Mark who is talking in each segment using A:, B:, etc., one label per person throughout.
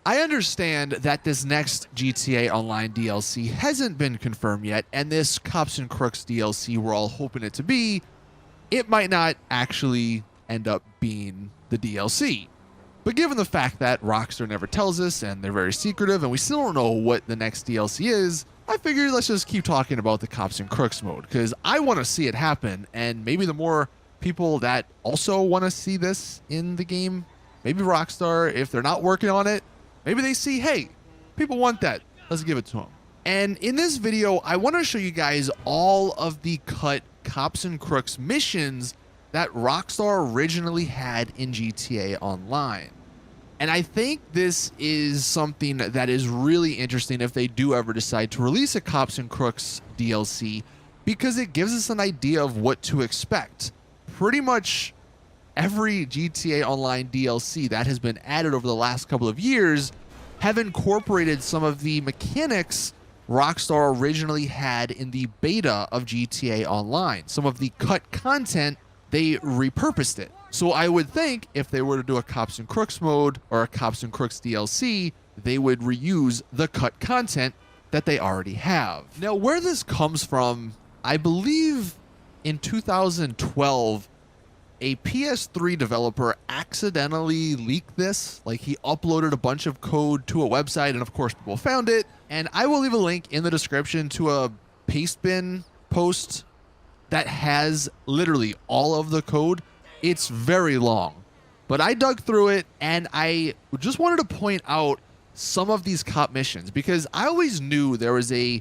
A: I understand that this next GTA Online DLC hasn't been confirmed yet, and this Cops and Crooks DLC we're all hoping it to be, it might not actually end up being the DLC. But given the fact that Rockstar never tells us and they're very secretive and we still don't know what the next DLC is, I figured let's just keep talking about the Cops and Crooks mode, because I want to see it happen, and maybe the more people that also want to see this in the game, maybe Rockstar, if they're not working on it, maybe they see, hey, people want that, let's give it to them. And in this video, I want to show you guys all of the cut Cops and Crooks missions that Rockstar originally had in GTA Online. And I think this is something that is really interesting if they do ever decide to release a Cops and Crooks DLC, because it gives us an idea of what to expect. Pretty much every GTA Online DLC that has been added over the last couple of years have incorporated some of the mechanics Rockstar originally had in the beta of GTA Online. Some of the cut content, they repurposed it. So I would think if they were to do a Cops and Crooks mode or a Cops and Crooks DLC, they would reuse the cut content that they already have. Now, where this comes from, I believe in 2012, a PS3 developer accidentally leaked this. Like, he uploaded a bunch of code to a website, and of course people found it. And I will leave a link in the description to a Pastebin post that has literally all of the code. It's very long, but I dug through it, and I just wanted to point out some of these cop missions, because I always knew there was a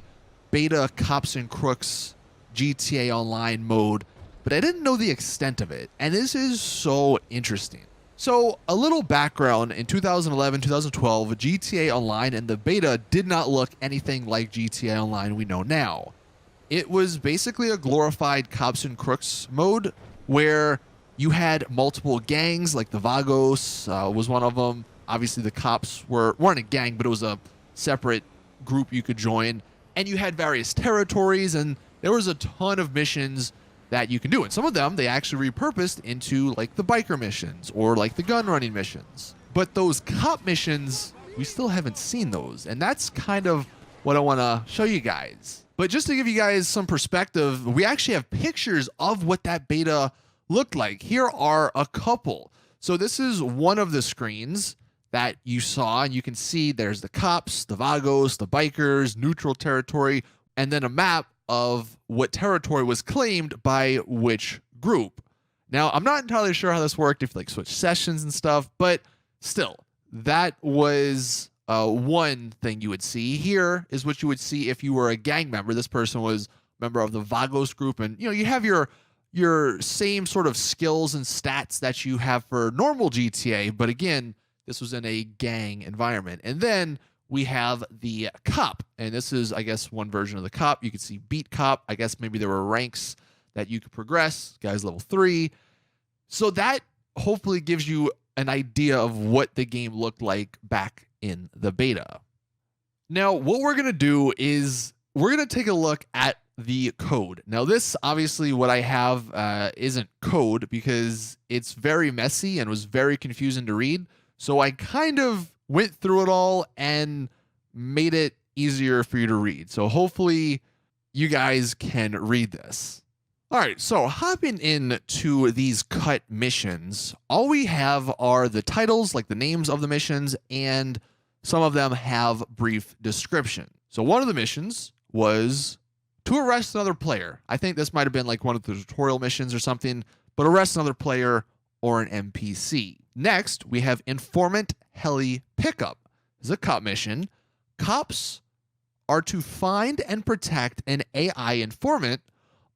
A: beta Cops and Crooks GTA Online mode, but I didn't know the extent of it, and this is so interesting. So a little background: in 2011, 2012, GTA Online and the beta did not look anything like GTA Online we know now. It was basically a glorified Cops and Crooks mode where you had multiple gangs, like the Vagos was one of them. Obviously, the cops weren't a gang, but it was a separate group you could join. And you had various territories, and there was a ton of missions that you can do. And some of them, they actually repurposed into like the biker missions or like the gun running missions. But those cop missions, we still haven't seen those. And that's kind of what I want to show you guys. But just to give you guys some perspective, we actually have pictures of what that beta looked like. Here are a couple. So this is one of the screens that you saw, and you can see there's the cops, the Vagos, the bikers, neutral territory, and then a map of what territory was claimed by which group. Now, I'm not entirely sure how this worked, if like switch sessions and stuff, but still, that was one thing you would see. Here is what you would see if you were a gang member. This person was a member of the Vagos group, and you have your same sort of skills and stats that you have for normal GTA, but again, this was in a gang environment. And then we have the cop, and this is, I guess, one version of the cop. You can see beat cop. I guess maybe there were ranks that you could progress. Guy's level 3. So that hopefully gives you an idea of what the game looked like back in the beta. Now, what we're going to do is we're going to take a look at the code. Now, this, obviously, what I have isn't code, because it's very messy and was very confusing to read. So I kind of went through it all and made it easier for you to read. So hopefully you guys can read this. All right, so hopping into these cut missions, all we have are the titles, like the names of the missions, and some of them have brief description. So one of the missions was to arrest another player. I think this might have been like one of the tutorial missions or something, but arrest another player or an NPC. Next, we have Informant Heli Pickup. This is a cop mission. Cops are to find and protect an AI informant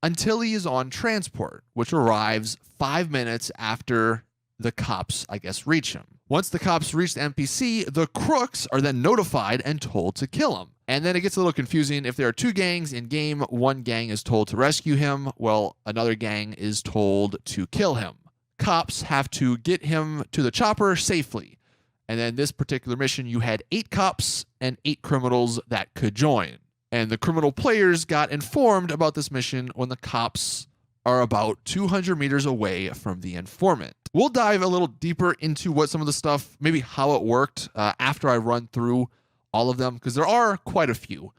A: until he is on transport, which arrives 5 minutes after the cops, I guess, reach him. Once the cops reach the NPC, the crooks are then notified and told to kill him. And then it gets a little confusing. If there are two gangs in game, one gang is told to rescue him, while another gang is told to kill him. Cops have to get him to the chopper safely. And then this particular mission, you had 8 cops and 8 criminals that could join. And the criminal players got informed about this mission when the cops are about 200 meters away from the informant. We'll dive a little deeper into what some of the stuff, maybe how it worked after I run through all of them, because there are quite a few.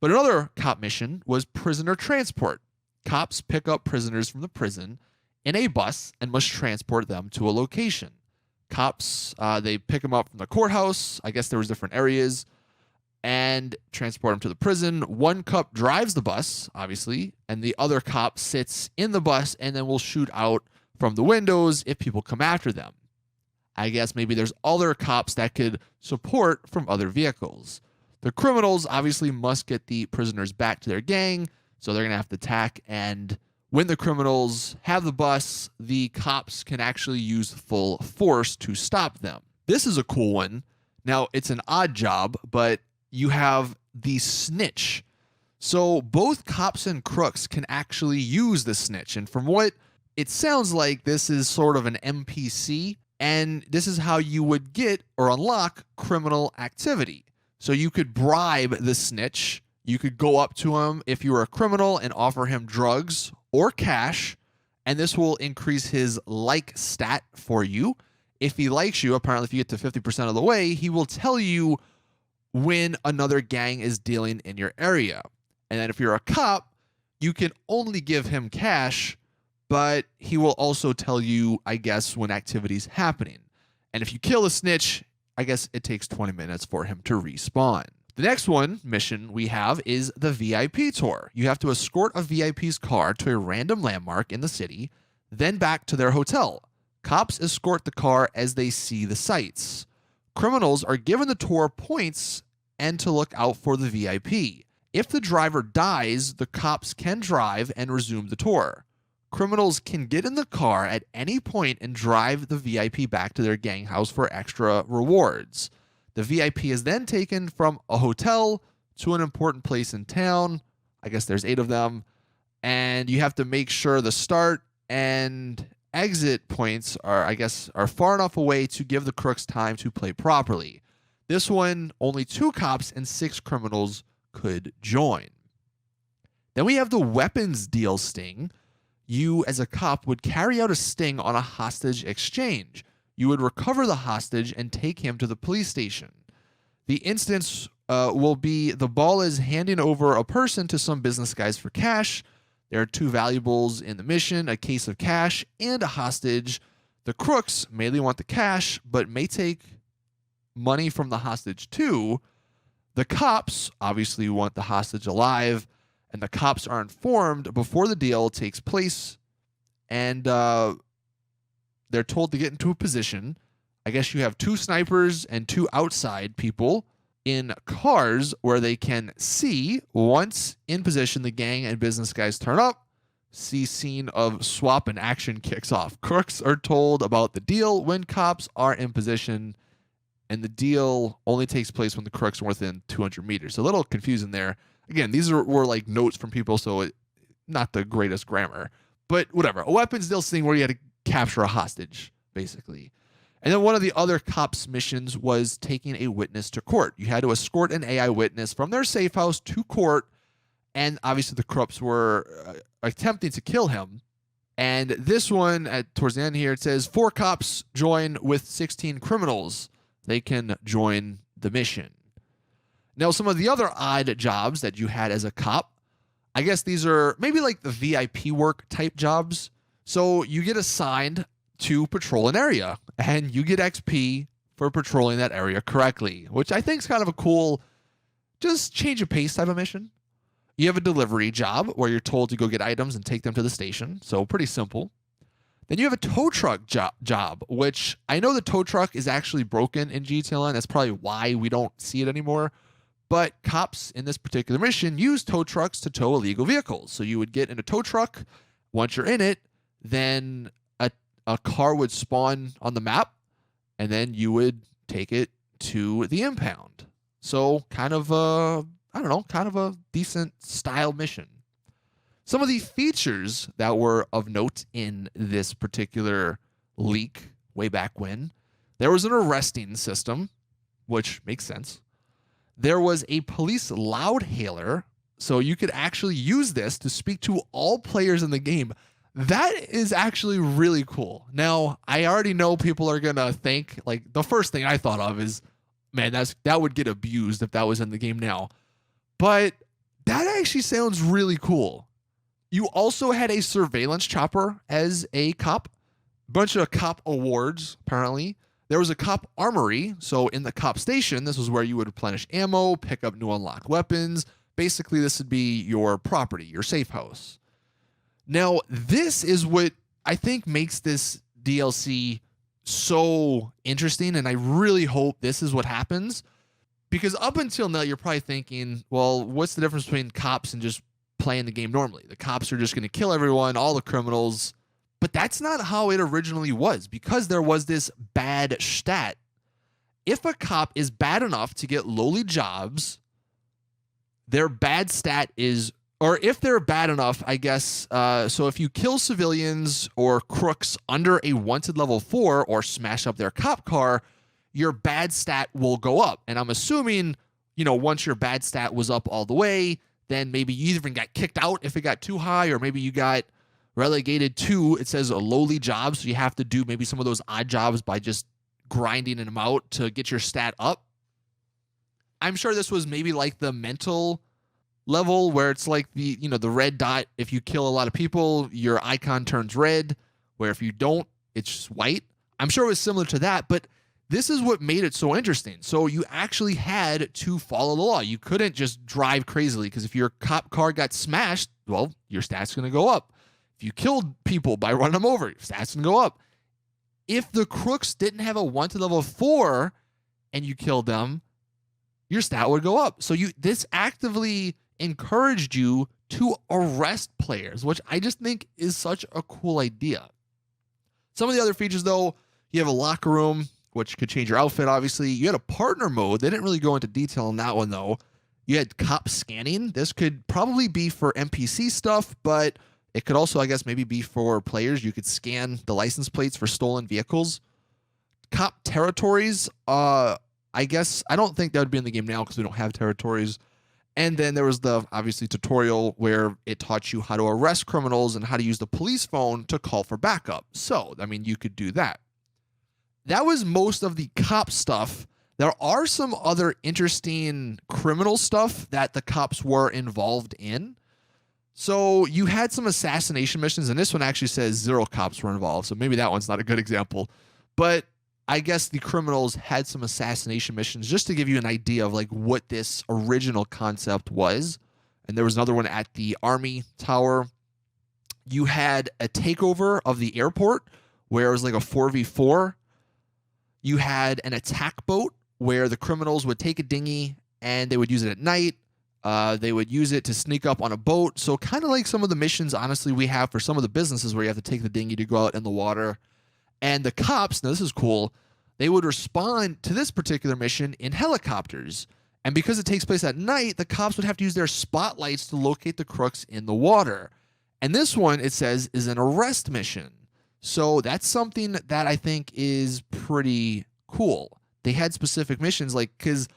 A: But another cop mission was prisoner transport. Cops pick up prisoners from the prison in a bus and must transport them to a location. Cops, they pick them up from the courthouse. I guess there was different areas, and transport them to the prison. One cop drives the bus, obviously, and the other cop sits in the bus and then will shoot out from the windows if people come after them. I guess maybe there's other cops that could support from other vehicles. The criminals obviously must get the prisoners back to their gang, so they're going to have to attack. And when the criminals have the bus, the cops can actually use full force to stop them. This is a cool one. Now, it's an odd job, but you have the snitch. So both cops and crooks can actually use the snitch. And from what it sounds like, this is sort of an NPC, and this is how you would get or unlock criminal activity. So you could bribe the snitch. You could go up to him if you were a criminal and offer him drugs or cash, and this will increase his like stat for you. If he likes you, apparently if you get to 50% of the way, he will tell you when another gang is dealing in your area. And then if you're a cop, you can only give him cash, but he will also tell you, I guess, when activity's happening. And if you kill a snitch, I guess it takes 20 minutes for him to respawn. The next mission we have is the VIP tour. You have to escort a VIP's car to a random landmark in the city, then back to their hotel. Cops escort the car as they see the sights. Criminals are given the tour points and to look out for the VIP. If the driver dies, the cops can drive and resume the tour. Criminals can get in the car at any point and drive the VIP back to their gang house for extra rewards. The VIP is then taken from a hotel to an important place in town. I guess there's 8 of them. And you have to make sure the start and exit points are far enough away to give the crooks time to play properly. This one, only 2 cops and 6 criminals could join. Then we have the weapons deal sting. You, as a cop, would carry out a sting on a hostage exchange. You would recover the hostage and take him to the police station. The instance will be the ball is handing over a person to some business guys for cash. There are 2 valuables in the mission, a case of cash and a hostage. The crooks mainly want the cash, but may take money from the hostage too. The cops obviously want the hostage alive, and the cops are informed before the deal takes place, and they're told to get into a position. I guess you have 2 snipers and 2 outside people in cars where they can see. Once in position, the gang and business guys turn up. See scene of swap and action kicks off. Crooks are told about the deal when cops are in position, and the deal only takes place when the crooks are within 200 meters. So a little confusing there. Again, these were like notes from people, so not the greatest grammar. But whatever. A weapons deal thing where you had to capture a hostage, basically. And then one of the other cops' missions was taking a witness to court. You had to escort an AI witness from their safe house to court, and obviously the crooks were attempting to kill him. And this one, towards the end here, it says 4 cops join with 16 criminals. They can join the mission. Now, some of the other odd jobs that you had as a cop, I guess these are maybe like the VIP work type jobs. So you get assigned to patrol an area, and you get XP for patrolling that area correctly, which I think is kind of a cool, just change of pace type of mission. You have a delivery job where you're told to go get items and take them to the station. So pretty simple. Then you have a tow truck job, which I know the tow truck is actually broken in GTA Online. That's probably why we don't see it anymore. But cops in this particular mission use tow trucks to tow illegal vehicles. So you would get in a tow truck. Once you're in it, then a car would spawn on the map, and then you would take it to the impound. So kind of a decent style mission. Some of the features that were of note in this particular leak way back when, there was an arresting system, which makes sense. There was a police loud hailer, so you could actually use this to speak to all players in the game. That is actually really cool. Now, I already know people are going to think, like, the first thing I thought of is, man, that would get abused if that was in the game now. But that actually sounds really cool. You also had a surveillance chopper as a cop. Bunch of cop awards, apparently. There was a cop armory. So in the cop station, this was where you would replenish ammo, pick up new unlocked weapons. Basically, this would be your property, your safe house. Now, this is what I think makes this DLC so interesting, and I really hope this is what happens. Because up until now, you're probably thinking, well, what's the difference between cops and just playing the game normally? The cops are just going to kill everyone, all the criminals. But that's not how it originally was, because there was this bad stat. If a cop is bad enough to get lowly jobs, their bad stat is, or if they're bad enough, I guess, so if you kill civilians or crooks under a wanted level 4 or smash up their cop car, your bad stat will go up. And I'm assuming, once your bad stat was up all the way, then maybe you even got kicked out if it got too high, or maybe you got relegated to, it says, a lowly job. So you have to do maybe some of those odd jobs by just grinding them out to get your stat up. I'm sure this was maybe like the mental level where it's like the red dot. If you kill a lot of people, your icon turns red, where if you don't, it's just white. I'm sure it was similar to that, but this is what made it so interesting. So you actually had to follow the law. You couldn't just drive crazily, because if your cop car got smashed, well, your stat's going to go up. If you killed people by running them over, your stat's going to go up. If the crooks didn't have a wanted level 4 and you killed them, your stat would go up. So this actively encouraged you to arrest players, which I just think is such a cool idea. Some of the other features, though, you have a locker room, which could change your outfit, obviously. You had a partner mode. They didn't really go into detail on that one, though. You had cop scanning. This could probably be for NPC stuff, but it could also, I guess, maybe be for players. You could scan the license plates for stolen vehicles. Cop territories, I guess, I don't think that would be in the game now because we don't have territories. And then there was the, obviously, tutorial where it taught you how to arrest criminals and how to use the police phone to call for backup. So, I mean, you could do that. That was most of the cop stuff. There are some other interesting criminal stuff that the cops were involved in. So you had some assassination missions, and this one actually says 0 cops were involved. So maybe that one's not a good example. But I guess the criminals had some assassination missions just to give you an idea of like what this original concept was. And there was another one at the Army Tower. You had a takeover of the airport where it was like a 4v4. You had an attack boat where the criminals would take a dinghy and they would use it at night. They would use it to sneak up on a boat. So kind of like some of the missions, honestly, we have for some of the businesses where you have to take the dinghy to go out in the water. And the cops, now this is cool, they would respond to this particular mission in helicopters. And because it takes place at night, the cops would have to use their spotlights to locate the crooks in the water. And this one, it says, is an arrest mission. So that's something that I think is pretty cool. They had specific missions, like, because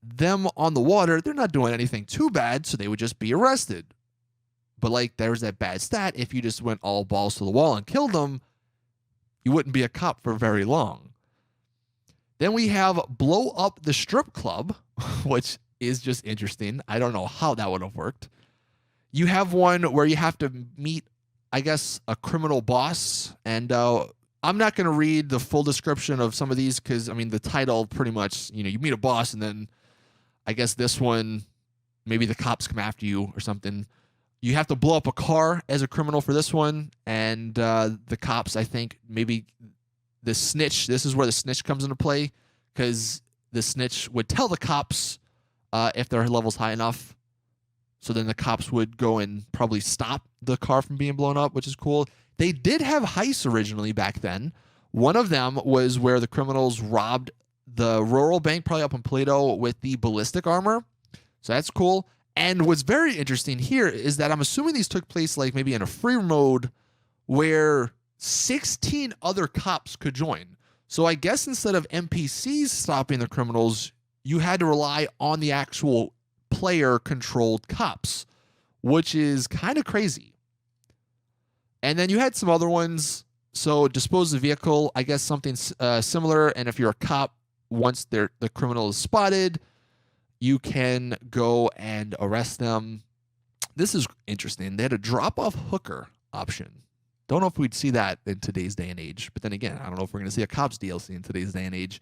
A: them on the water, they're not doing anything too bad, so they would just be arrested. But like, there's that bad stat. If you just went all balls to the wall and killed them, you wouldn't be a cop for very long. Then we have blow up the strip club, which is just interesting. I don't know how that would have worked. You have one where you have to meet, I guess, a criminal boss. And I'm not going to read the full description of some of these because, I mean, the title pretty much, you meet a boss and then I guess this one, maybe the cops come after you or something. You have to blow up a car as a criminal for this one. And the cops, I think, maybe the snitch, this is where the snitch comes into play because the snitch would tell the cops if their level's high enough. So then the cops would go and probably stop the car from being blown up, which is cool. They did have heists originally back then. One of them was where the criminals robbed the rural bank, probably up in Plato, with the ballistic armor. So that's cool. And what's very interesting here is that I'm assuming these took place like maybe in a free mode where 16 other cops could join. So I guess instead of NPCs stopping the criminals, you had to rely on the actual player-controlled cops, which is kind of crazy. And then you had some other ones. So dispose the vehicle, I guess something similar. And if you're a cop, once the criminal is spotted, you can go and arrest them. This is interesting. They had a drop-off hooker option. Don't know if we'd see that in today's day and age. But then again, I don't know if we're going to see a cops DLC in today's day and age.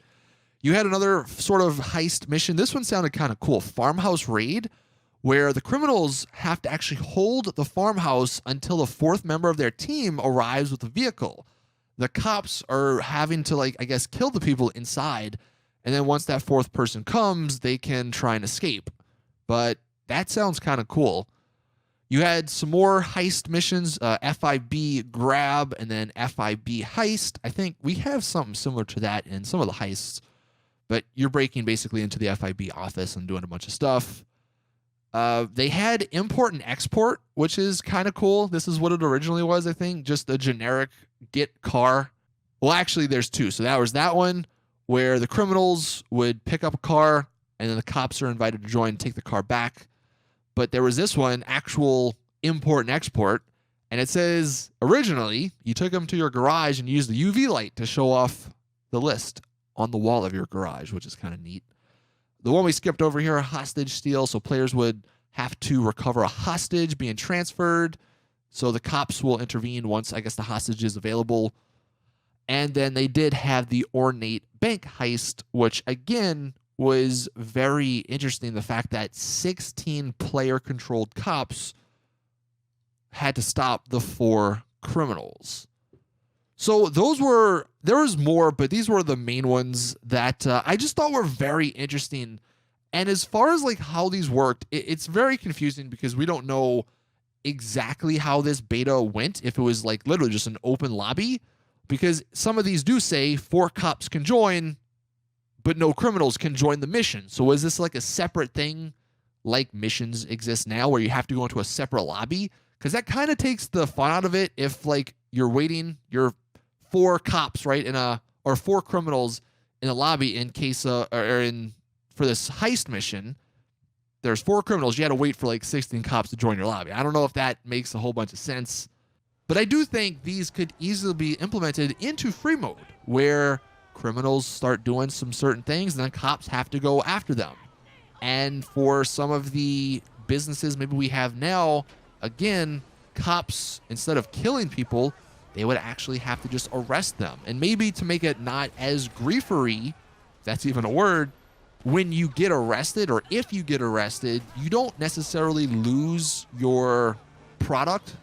A: You had another sort of heist mission. This one sounded kind of cool. Farmhouse raid, where the criminals have to actually hold the farmhouse until a fourth member of their team arrives with a vehicle. The cops are having to, like, I guess, kill the people inside. And then once that fourth person comes, they can try and escape. But that sounds kind of cool. You had some more heist missions, FIB grab and then FIB heist. I think we have something similar to that in some of the heists. But you're breaking basically into the FIB office and doing a bunch of stuff. They had import and export, which is kind of cool. This is what it originally was, I think. Just a generic get car. Well, actually, there's two. So that was that one where the criminals would pick up a car and then the cops are invited to join and take the car back. But there was this one, actual import and export. And it says, originally, you took them to your garage and used the UV light to show off the list on the wall of your garage, which is kind of neat. The one we skipped over here, hostage steal. So players would have to recover a hostage being transferred. So the cops will intervene once, I guess, the hostage is available. And then they did have the ornate bank heist, which, again, was very interesting. The fact that 16 player-controlled cops had to stop the 4 criminals. So there was more, but these were the main ones that I just thought were very interesting. And as far as like how these worked, it's very confusing because we don't know exactly how this beta went. If it was like literally just an open lobby, because some of these do say 4 cops can join, but no criminals can join the mission. So is this like a separate thing like missions exist now where you have to go into a separate lobby? Because that kind of takes the fun out of it. If like you're waiting, you're 4 cops, right, or 4 criminals in a lobby in case for this heist mission, there's 4 criminals. You had to wait for like 16 cops to join your lobby. I don't know if that makes a whole bunch of sense, but I do think these could easily be implemented into free mode where criminals start doing some certain things and then cops have to go after them. And for some of the businesses maybe we have now, again, cops, instead of killing people, they would actually have to just arrest them. And maybe to make it not as griefery, if that's even a word, when you get arrested or if you get arrested, you don't necessarily lose your product.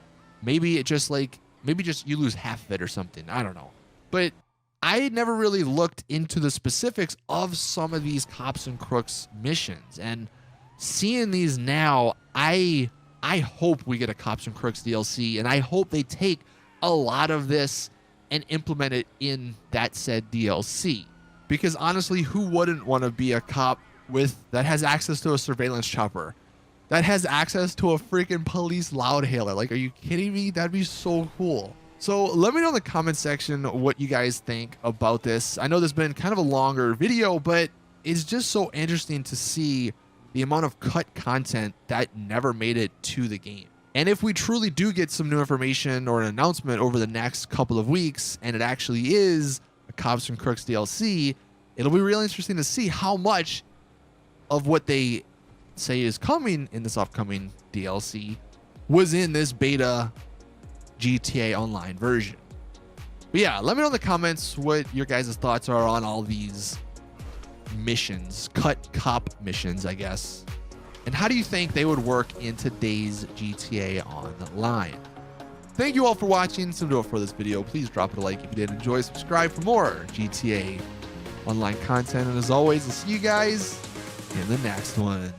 A: Maybe it just you lose half of it or something. I don't know. But I had never really looked into the specifics of some of these Cops and Crooks missions. And seeing these now, I hope we get a Cops and Crooks DLC, and I hope they take a lot of this and implement it in that said DLC. Because honestly, who wouldn't want to be a cop that has access to a surveillance chopper? That has access to a freaking police loudhailer? Like, are you kidding me? That'd be so cool. So let me know in the comment section what you guys think about this. I know this has been kind of a longer video, but it's just so interesting to see the amount of cut content that never made it to the game. And if we truly do get some new information or an announcement over the next couple of weeks, and it actually is a Cops and Crooks DLC, it'll be really interesting to see how much of what they say is coming in this upcoming DLC was in this beta GTA Online version. But yeah, let me know in the comments what your guys' thoughts are on all these missions, cut cop missions, I guess. And how do you think they would work in today's GTA Online? Thank you all for watching. So to do it for this video, please drop it a like if you did enjoy. Subscribe for more GTA Online content. And as always, I'll see you guys in the next one.